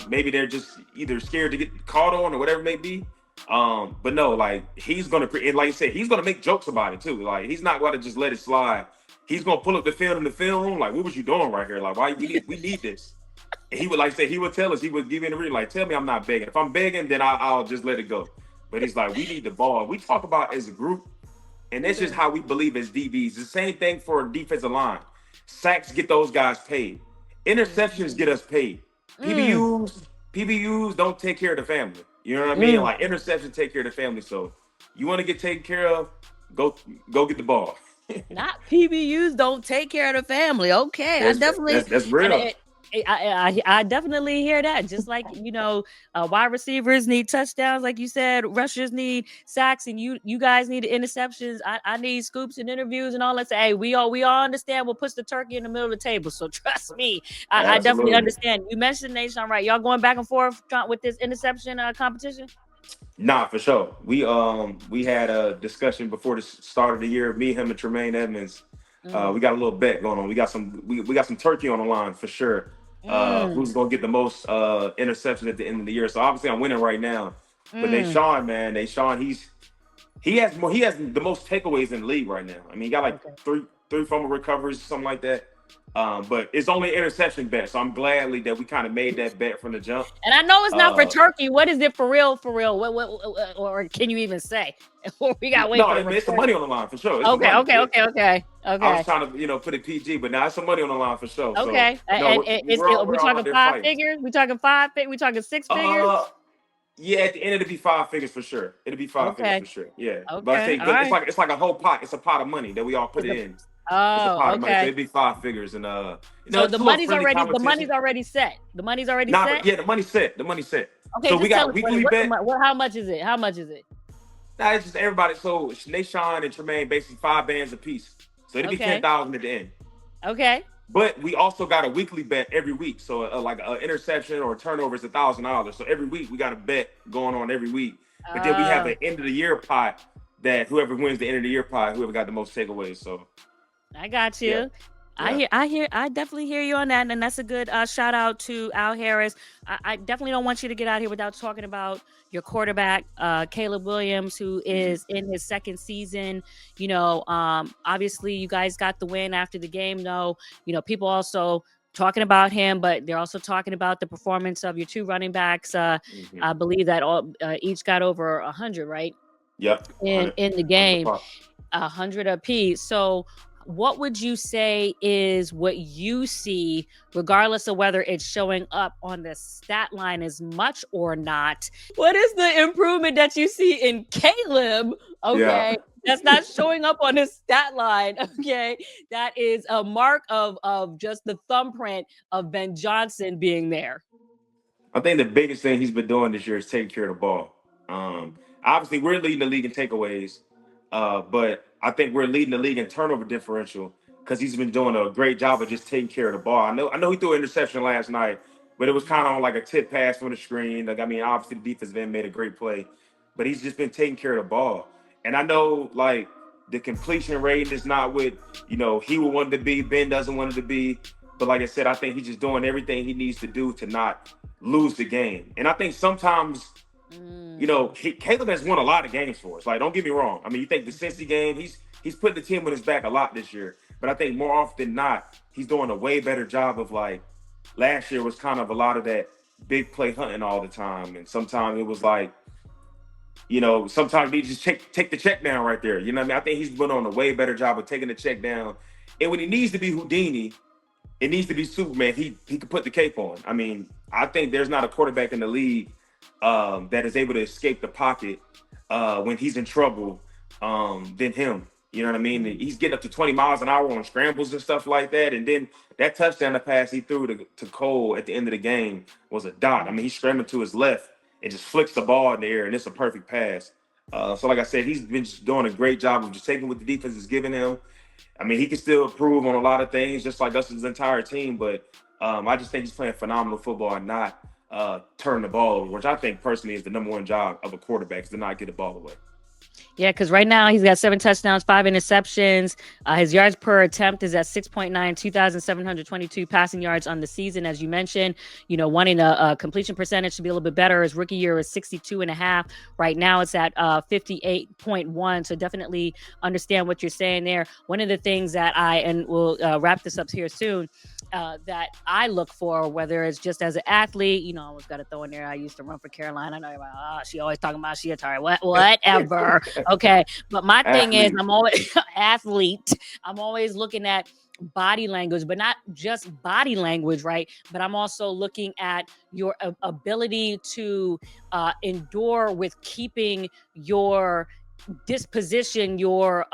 maybe they're just either scared to get caught on or whatever it may be. But no, like, he's going to, and like you said, he's going to make jokes about it too. Like, he's not going to just let it slide. He's gonna pull up the film in the film room. Like, what was you doing right here? Like, why we need this? And he would he would tell us, he would give in the read, like, tell me I'm not begging. If I'm begging, then I'll just let it go. But he's like, we need the ball. We talk about as a group, and that's just how we believe as DBs. The same thing for defensive line. Sacks get those guys paid. Interceptions get us paid. PBUs don't take care of the family. You know what I mean? Like, interceptions take care of the family. So you want to get taken care of, go get the ball. Not PBUs don't take care of the family. Okay, that's real. I definitely hear that. Just like, wide receivers need touchdowns, like you said, rushers need sacks, and you guys need interceptions. I need scoops and interviews and all that. Hey, we all understand what puts the turkey in the middle of the table. So trust me, I definitely understand. You mentioned Nation, right? Y'all going back and forth with this interception competition? Nah, for sure. We had a discussion before the start of the year. Me, him, and Tremaine Edmonds. We got a little bet going on. We got some turkey on the line for sure. Who's gonna get the most interceptions at the end of the year? So obviously I'm winning right now. But Deshaun, he has the most takeaways in the league right now. I mean, he got like three fumble recoveries, something like that. But it's only an interception bet, so I'm gladly that we kind of made that bet from the jump. And I know it's not for turkey. What is it for real? What or can you even say? We got wait. No, it's some money on the line for sure. Okay. I was trying to put it PG, but now it's some money on the line for sure. Okay. So, we talking five figures? We talking We talking six figures? Yeah, at the end it'll be five figures for sure. It'll be five figures for sure. Yeah. Okay. But I think it's like a whole pot. It's a pot of money that we all put in. Oh, okay. So it'd be five figures, and so the money's already set. The money's already set. Yeah, the money's set. Okay, so we got weekly bet. How much is it? Nah, it's just everybody. So Nashawn and Tremaine basically 5 bands a piece. So it'll be 10,000 at the end. Okay. But we also got a weekly bet every week. So like an interception or a turnover is $1,000. So every week we got a bet going on every week. But then we have Oh, an end of the year pot that whoever wins the end of the year pot, whoever got the most takeaways. So I got yeah, you. yeah. I definitely hear you on that, and that's a good shout out to Al Harris. I definitely don't want you to get out here without talking about your quarterback, Caleb Williams, who Mhm. is in his second season. Obviously, you guys got the win after the game, though. People also talking about him, but they're also talking about the performance of your two running backs. Mhm. I believe that all each got over 100, right, Yep. in the 100 game. o'clock. 100 apiece. So, what would you say is what you see, regardless of whether it's showing up on the stat line as much or not? What is the improvement that you see in Caleb? Yeah. Okay. That's not showing up on his stat line. Okay. That is a mark of just the thumbprint of Ben Johnson being there. I think the biggest thing he's been doing this year is taking care of the ball. Obviously, we're leading the league in takeaways, but I think we're leading the league in turnover differential because he's been doing a great job of just taking care of the ball. I know he threw an interception last night, but it was kind of on like a tip pass from the screen. Like, I mean, obviously the defensive end made a great play, but he's just been taking care of the ball. And I know like the completion rate is not what he would want it to be. Ben doesn't want it to be. But like I said, I think he's just doing everything he needs to do to not lose the game. And I think sometimes, Mm. Caleb has won a lot of games for us. Like, don't get me wrong. I mean, you think the Cincy game, he's putting the team on his back a lot this year. But I think more often than not, he's doing a way better job of like last year was kind of a lot of that big play hunting all the time. And sometimes it was like, sometimes he just take the check down right there. You know what I mean? I think he's been on a way better job of taking the check down. And when he needs to be Houdini, it needs to be Superman. He could put the cape on. I mean, I think there's not a quarterback in the league that is able to escape the pocket when he's in trouble than him. You know what I mean? He's getting up to 20 miles an hour on scrambles and stuff like that. And then that touchdown pass he threw to Cole at the end of the game was a dot. I mean, he's scrambling to his left and just flicks the ball in the air, and it's a perfect pass. So, like I said, he's been just doing a great job of just taking what the defense is giving him. I mean, he can still improve on a lot of things, just like us as an entire team. But I just think he's playing phenomenal football and not turn the ball over, which I think personally is the number one job of a quarterback, is to not get the ball away. Yeah, because right now he's got 7 touchdowns, 5 interceptions. His yards per attempt is at 6.9, 2,722 passing yards on the season, as you mentioned. Wanting a completion percentage to be a little bit better. His rookie year was 62.5. Right now it's at 58.1. So definitely understand what you're saying there. One of the things that and we'll wrap this up here soon, that I look for, whether it's just as an athlete, I always got to throw in there. I used to run for Carolina. I know she always talking about she Atari, whatever. Okay. But my thing is, Athlete. I'm always athlete. I'm always looking at body language, but not just body language, right? But I'm also looking at your ability to endure with keeping your disposition, your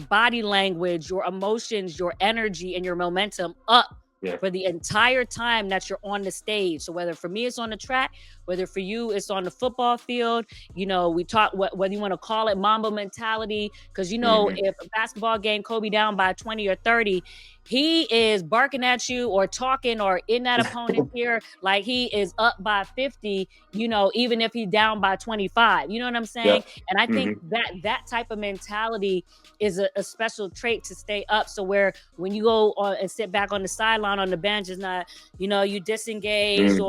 body language, your emotions, your energy, and your momentum up Yeah. for the entire time that you're on the stage. So whether for me it's on the track, whether for you it's on the football field, we talk whether you want to call it Mamba mentality, because Hmm. if a basketball game Kobe down by 20 or 30, he is barking at you or talking or in that opponent's ear like he is up by 50, even if he's down by 25. You know what I'm Yeah. saying? And I think Hmm. that type of mentality is a special trait to stay up. So where when you go on and sit back on the sideline on the bench, is not, you disengaged, Hmm.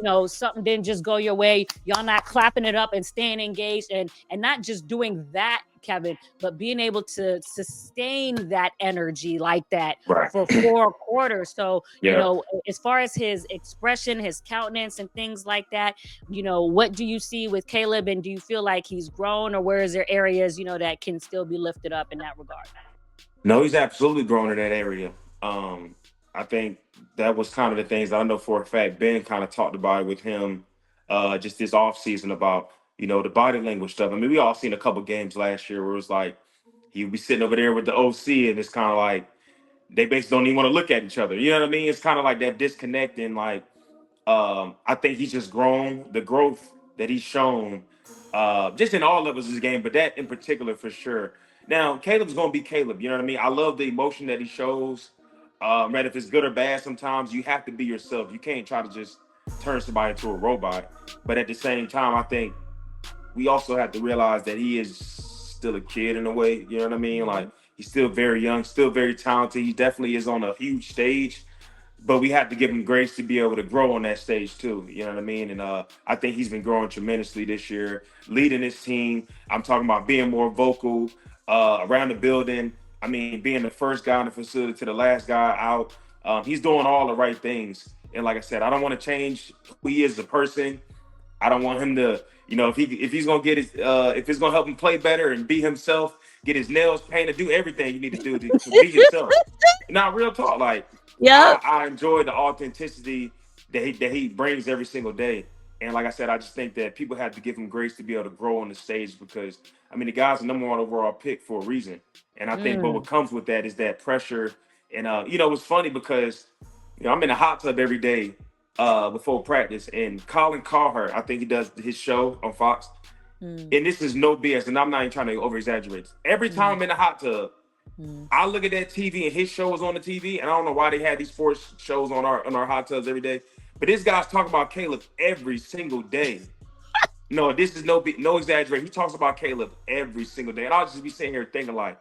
or something didn't just go your way. Y'all not clapping it up and staying engaged, and not just doing that, Kevin, but being able to sustain that energy like that Right. for 4 quarters. So, Yeah. as far as his expression, his countenance, and things like that, what do you see with Caleb, and do you feel like he's grown, or where is there areas, that can still be lifted up in that regard? No, he's absolutely grown in that area. I think that was kind of the things that I know for a fact. Ben kind of talked about it with him just this offseason about, the body language stuff. I mean, we all seen a couple games last year where it was like he would be sitting over there with the OC, and it's kind of like they basically don't even want to look at each other. You know what I mean? It's kind of like that disconnect. And like, I think he's just grown, the growth that he's shown just in all levels of his game, but that in particular for sure. Now, Caleb's going to be Caleb. You know what I mean? I love the emotion that he shows. Man, if it's good or bad, sometimes you have to be yourself. You can't try to just turn somebody into a robot. But at the same time, I think we also have to realize that he is still a kid in a way. You know what I mean? Like, he's still very young, still very talented. He definitely is on a huge stage, but we have to give him grace to be able to grow on that stage too. You know what I mean? And I think he's been growing tremendously this year, leading his team. I'm talking about being more vocal around the building. I mean, being the first guy in the facility to the last guy out. He's doing all the right things. And like I said, I don't want to change who he is as a person. I don't want him to, if he's gonna get his, if it's gonna help him play better and be himself, get his nails painted, do everything you need to do to be yourself. Now, real talk, like, Yeah. I enjoy the authenticity that he brings every single day. And like I said, I just think that people have to give him grace to be able to grow on the stage because, I mean, the guy's the number one overall pick for a reason. And I think what comes with that is that pressure. And, it's funny because, I'm in a hot tub every day before practice. And Colin Cowherd, I think he does his show on Fox. And this is no BS. And I'm not even trying to over-exaggerate. Every time I'm in the hot tub, I look at that TV and his show is on the TV, and I don't know why they had these sports shows on our hot tubs every day. But this guy's talking about Caleb every single day. No, this is no exaggeration. He talks about Caleb every single day, and I'll just be sitting here thinking like,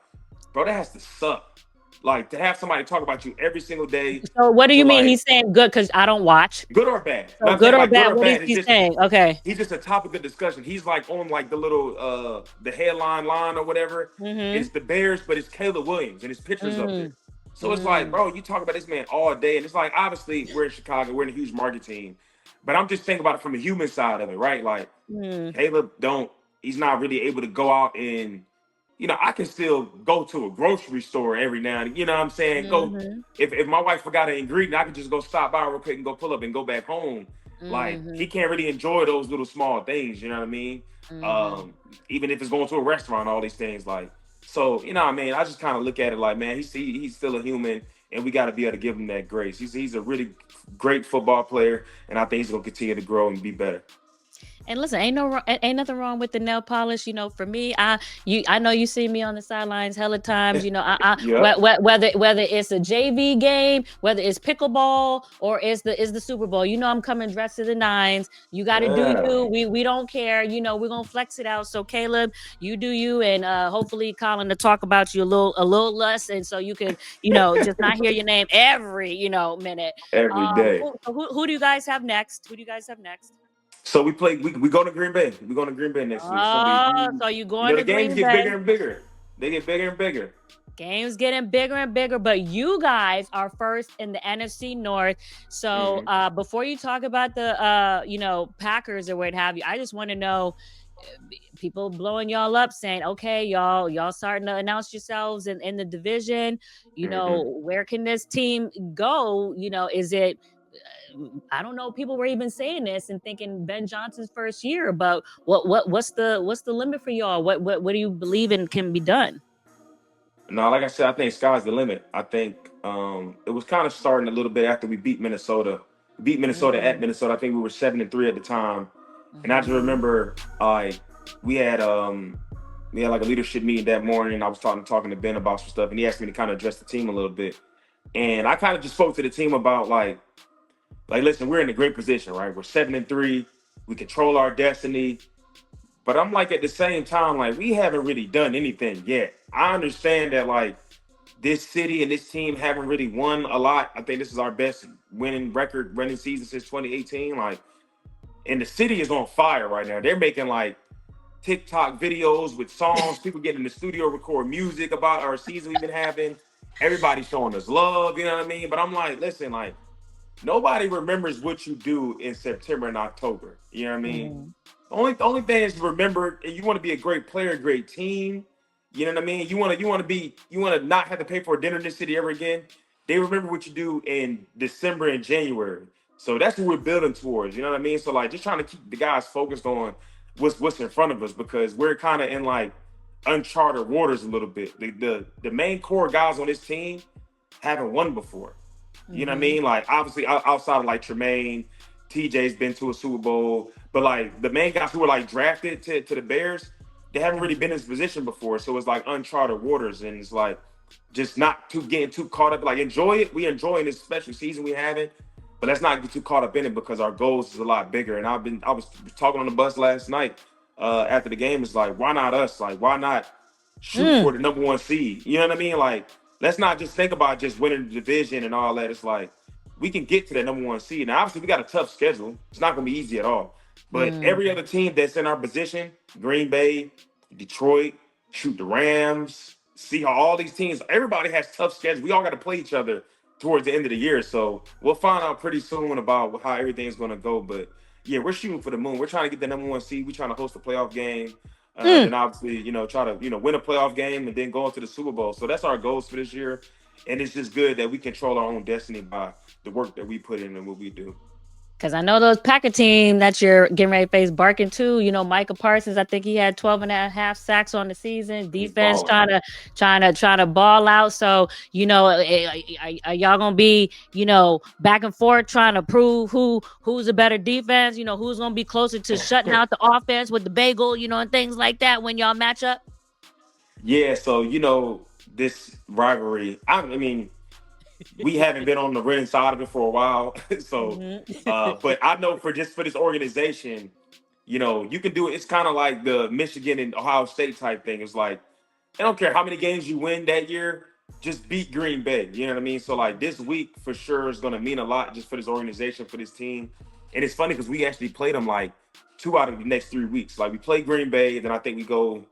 bro, that has to suck. Like to have somebody talk about you every single day. So what do you mean he's saying good? Because I don't watch. Good or bad? So good or bad? What is he saying? Okay. He's just a topic of discussion. He's like on like the little the headline line or whatever. It's the Bears, but it's Caleb Williams and his pictures up there. So it's like, bro, you talk about this man all day, and it's like obviously we're in Chicago, we're in a huge market team, but I'm just thinking about it from the human side of it, right? Like Caleb he's not really able to go out and. I can still go to a grocery store every now and, you know what I'm saying? Go if my wife forgot an ingredient, I can just go stop by real quick and go pull up and go back home. Like he can't really enjoy those little small things, you know what I mean? Even if it's going to a restaurant, all these things like, so, you know what I mean? I just kind of look at it like, man, he's still a human and we got to be able to give him that grace. He's a really great football player and I think he's going to continue to grow and be better. And listen, ain't nothing wrong with the nail polish. For me, I know you see me on the sidelines hella times. Whether it's a JV game, whether it's pickleball or is the Super Bowl. I'm coming dressed to the nines. You got to do you. We don't care. We're gonna flex it out. So Caleb, you do you, and hopefully Colin to talk about you a little less, and so you can just not hear your name every minute. Every day. Who do you guys have next? So we go to Green Bay. We're going to Green Bay next week. So you going to Green Bay. The games get bigger and bigger. They get bigger and bigger. Games getting bigger and bigger, but you guys are first in the NFC North. So before you talk about the Packers or what have you, I just want to know, people blowing y'all up saying, okay, y'all starting to announce yourselves in the division. Where can this team go? Is it I don't know. People were even saying this and thinking Ben Johnson's first year, but what's the limit for y'all? What do you believe in can be done? No, like I said, I think sky's the limit. I think it was kind of starting a little bit after we beat Minnesota. We beat Minnesota at Minnesota. I think we were 7-3 at the time, and I just remember we had like a leadership meeting that morning. I was talking to Ben about some stuff, and he asked me to kind of address the team a little bit, and I kind of just spoke to the team about like, listen, we're in a great position, right? We're 7-3. We control our destiny. But I'm like, at the same time, like, we haven't really done anything yet. I understand that, like, this city and this team haven't really won a lot. I think this is our best winning season since 2018. Like, and the city is on fire right now. They're making, like, TikTok videos with songs. People get in the studio, record music about our season we've been having. Everybody's showing us love, you know what I mean? But I'm like, listen, like, nobody remembers what you do in September and October. You know what I mean? The only thing is to remember, and you want to be a great player, a great team. You know what I mean? You want to not have to pay for a dinner in this city ever again. They remember what you do in December and January. So that's what we're building towards. You know what I mean? So like, just trying to keep the guys focused on what's in front of us, because we're kind of in like uncharted waters a little bit. The main core guys on this team haven't won before. You know what I mean? Like, obviously, outside of, like, Tremaine, TJ's been to a Super Bowl. But, like, the main guys who were, like, drafted to the Bears, they haven't really been in this position before. So it's, like, uncharted waters. And it's, like, just not getting too caught up. Like, enjoy it. We enjoying this special season we having, but let's not get too caught up in it because our goals is a lot bigger. And I was talking on the bus last night after the game. It's like, why not us? Like, why not shoot for the number 1 seed? You know what I mean? Like, let's not just think about just winning the division and all that. It's like, we can get to that number 1 seed. Now, obviously, we got a tough schedule. It's not going to be easy at all. But every other team that's in our position, Green Bay, Detroit, the Rams, see how all these teams, everybody has tough schedules. We all got to play each other towards the end of the year. So we'll find out pretty soon about how everything's going to go. But yeah, we're shooting for the moon. We're trying to get the number 1 seed. We're trying to host a playoff game. And obviously, try to, win a playoff game and then go into the Super Bowl. So that's our goals for this year. And it's just good that we control our own destiny by the work that we put in and what we do. Because I know those Packer team that you're getting ready to face barking too. Micah Parsons, I think he had 12.5 sacks on the season. Defense trying to ball out. So, are y'all gonna be, back and forth trying to prove who's a better defense? Who's gonna be closer to shutting out the offense with the bagel, and things like that when y'all match up? Yeah, so this rivalry. I mean, we haven't been on the winning side of it for a while. So, but I know for this organization, you can do it. It's kind of like the Michigan and Ohio State type thing. It's like, I don't care how many games you win that year, just beat Green Bay. You know what I mean? So like this week for sure is going to mean a lot just for this organization, for this team. And it's funny because we actually played them like 2 out of the next 3 weeks. Like we play Green Bay, then I think we go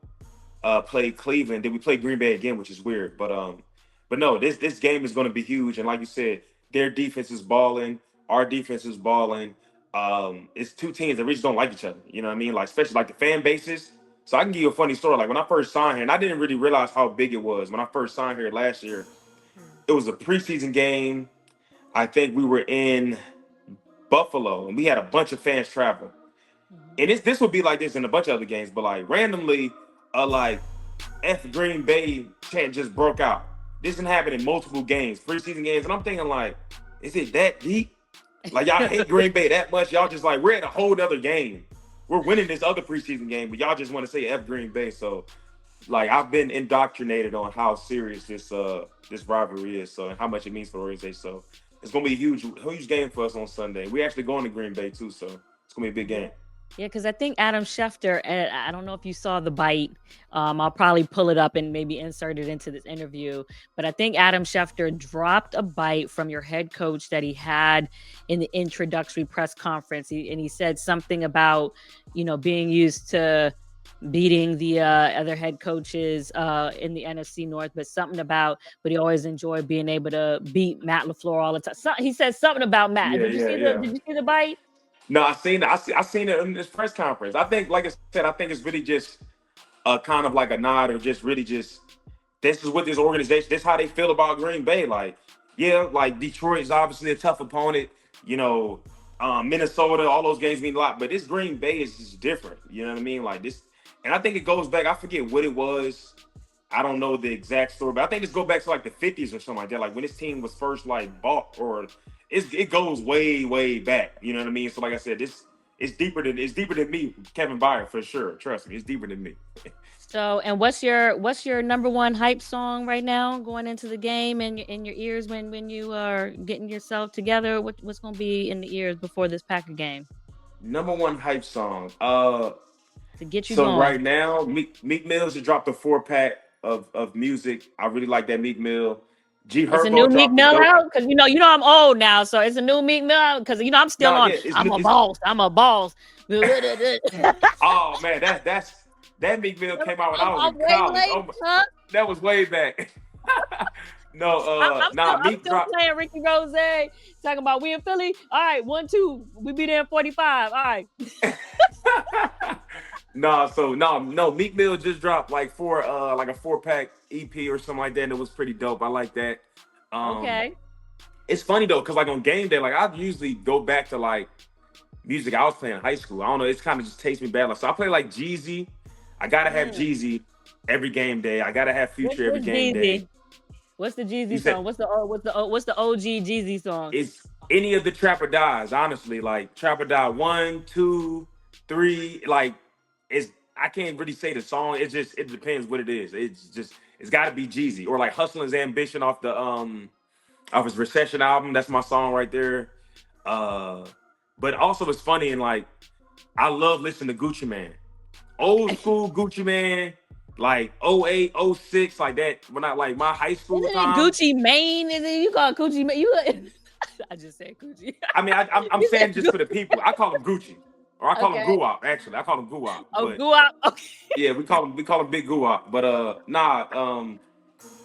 play Cleveland, then we play Green Bay again, which is weird. But no, this game is going to be huge. And like you said, their defense is balling. Our defense is balling. It's 2 teams that really just don't like each other. You know what I mean? Like, especially like the fan bases. So I can give you a funny story. Like when I first signed here, and I didn't really realize how big it was. When I first signed here last year, it was a preseason game. I think we were in Buffalo, and we had a bunch of fans travel. And this would be like this in a bunch of other games, but like randomly, like F Green Bay chant just broke out. This didn't happen in multiple games, preseason games, and I'm thinking like, is it that deep? Like y'all hate Green Bay that much? Y'all just like, we're at a whole nother game. We're winning this other preseason game, but y'all just want to say F Green Bay. So, like, I've been indoctrinated on how serious this rivalry is, so and how much it means for the organization. So it's gonna be a huge game for us on Sunday. We're actually going to Green Bay too, so it's gonna be a big game. Yeah, because I think Adam Schefter, and I don't know if you saw the bite. I'll probably pull it up and maybe insert it into this interview. But I think Adam Schefter dropped a bite from your head coach that he had in the introductory press conference. He said something about, being used to beating the other head coaches in the NFC North, but he always enjoyed being able to beat Matt LaFleur all the time. So, he said something about Matt. Did you see the bite? No, I seen it in this press conference. I think, like I said, I think it's really just kind of like a nod, or just really just this is what this organization, this is how they feel about Green Bay. Like, yeah, like Detroit is obviously a tough opponent. Minnesota, all those games mean a lot, but this Green Bay is just different. You know what I mean? Like this, and I think it goes back. I forget what it was. I don't know the exact story, but I think this goes back to like the 50s or something like that. Like when this team was first like bought, or it goes way, way back. You know what I mean? So like I said, it's deeper than me, Kevin Byard, for sure. Trust me, it's deeper than me. So, and what's your number 1 hype song right now going into the game and in your ears when you are getting yourself together? What's going to be in the ears before this Packer game? Number 1 hype song. To get you going. So right now, Meek Mill's just dropped a 4-pack of music. I really like that Meek Mill. It's a new Meek Mill out, because I'm old now, so it's a new Meek Mill, because I'm still on. I'm a boss. Oh man, that Meek Mill came out when I was in college. That was way back. I'm still playing Ricky Rose, talking about we in Philly. All right, 1, 2, we be there in 45. All right. No, Meek Mill just dropped like a 4-pack EP or something like that, and it was pretty dope. I like that. Okay. It's funny though, because like on game day, like I usually go back to like music I was playing in high school. I don't know, it's kind of just takes me back. So I play like Jeezy. I gotta have Jeezy every game day. I gotta have Future every game day. What's the Jeezy song? What's the OG Jeezy song? It's any of the Trap or Dies, honestly. Like Trap or Die 1, 2, 3. Like I can't really say the song. It depends what it is. It's got to be Jeezy or like Hustlin's Ambition off his Recession album. That's my song right there. But also it's funny and like I love listening to Gucci Man, old school Gucci Man, like 08, 06, like that. When I like my high school Isn't it time. Gucci Mane? Is it you call it Gucci Mane? I just said Gucci. I mean, I'm saying just for the people. I call him Gucci, or I call him Guwap. Actually, I call him Guwap. Oh, Guwap. Okay. Yeah, we call him Big Guwap. But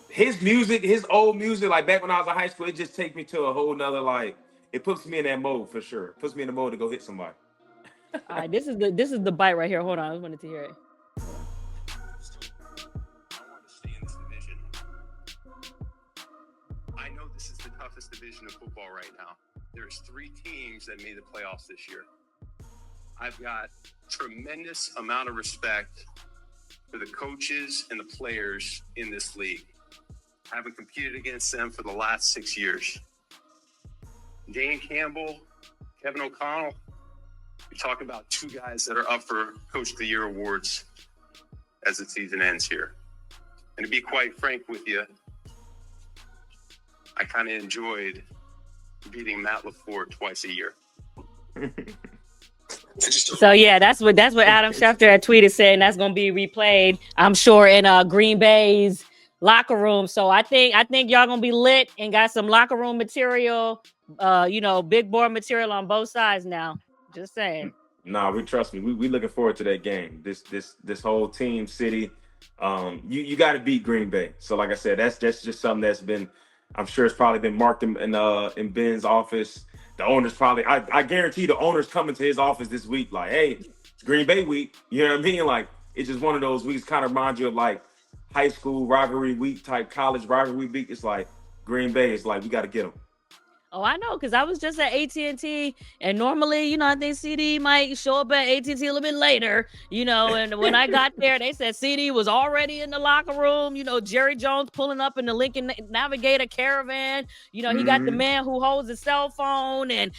his music, his old music, like back when I was in high school, it just takes me to a whole nother like. It puts me in that mode for sure. It puts me in the mode to go hit somebody. All right, this is the bite right here. Hold on, I wanted to hear it. I want to stay in this division. I know this is the toughest division of football right now. There's 3 teams that made the playoffs this year. I've got tremendous amount of respect for the coaches and the players in this league. I haven't competed against them for the last 6 years. Dan Campbell, Kevin O'Connell, you're talking about 2 guys that are up for Coach of the Year awards as the season ends here. And to be quite frank with you, I kind of enjoyed beating Matt LaFleur twice a year. So yeah, that's what Adam Schefter had tweeted saying that's going to be replayed, I'm sure, in Green Bay's locker room. So I think y'all going to be lit and got some locker room material, big board material on both sides now. Just saying. Nah, trust me. We looking forward to that game. This whole team city. You got to beat Green Bay. So like I said, that's just something that's been. I'm sure it's probably been marked in Ben's office. The owners probably. I guarantee the owners coming to his office this week. Like, hey, it's Green Bay week. You know what I mean? Like, it's just one of those weeks. Kind of remind you of like high school rivalry week type, college rivalry week. It's like Green Bay. It's like we got to get them. Oh, I know, because I was just at AT&T, and normally, I think CD might show up at AT&T a little bit later, and when I got there, they said CD was already in the locker room, Jerry Jones pulling up in the Lincoln Navigator Caravan, he got the man who holds the cell phone, and,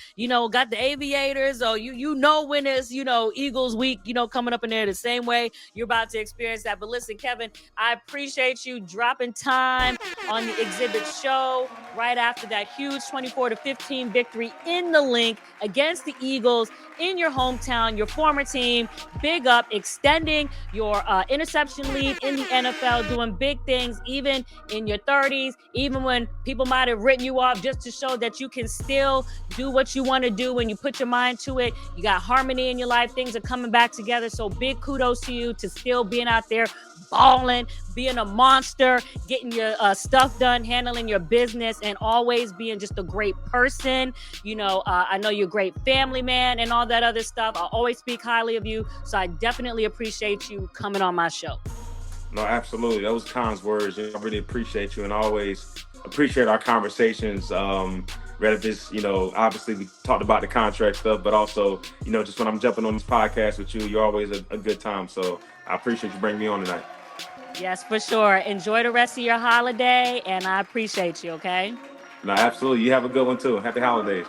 got the aviators, so when it's, Eagles week, coming up in there the same way you're about to experience that. But listen, Kevin, I appreciate you dropping time on the exhibit show right after that huge 24-15 victory in the Linc against the Eagles in your hometown, your former team. Big up, extending your interception lead in the NFL, doing big things even in your 30s, even when people might have written you off, just to show that you can still do what you want to do when you put your mind to it. You got harmony in your life. Things are coming back together. So big kudos to you to still being out there balling, being a monster, getting your stuff done, handling your business, and always being just a great person. I know you're a great family man and all that other stuff. I always speak highly of you, so I definitely appreciate you coming on my show. No, absolutely. That was Khan's words. I really appreciate you and always appreciate our conversations. Rather this, obviously we talked about the contract stuff, but also, just when I'm jumping on this podcast with you, you're always a good time. So I appreciate you bringing me on tonight. Yes, for sure. Enjoy the rest of your holiday, and I appreciate you, okay? No, absolutely. You have a good one, too. Happy holidays.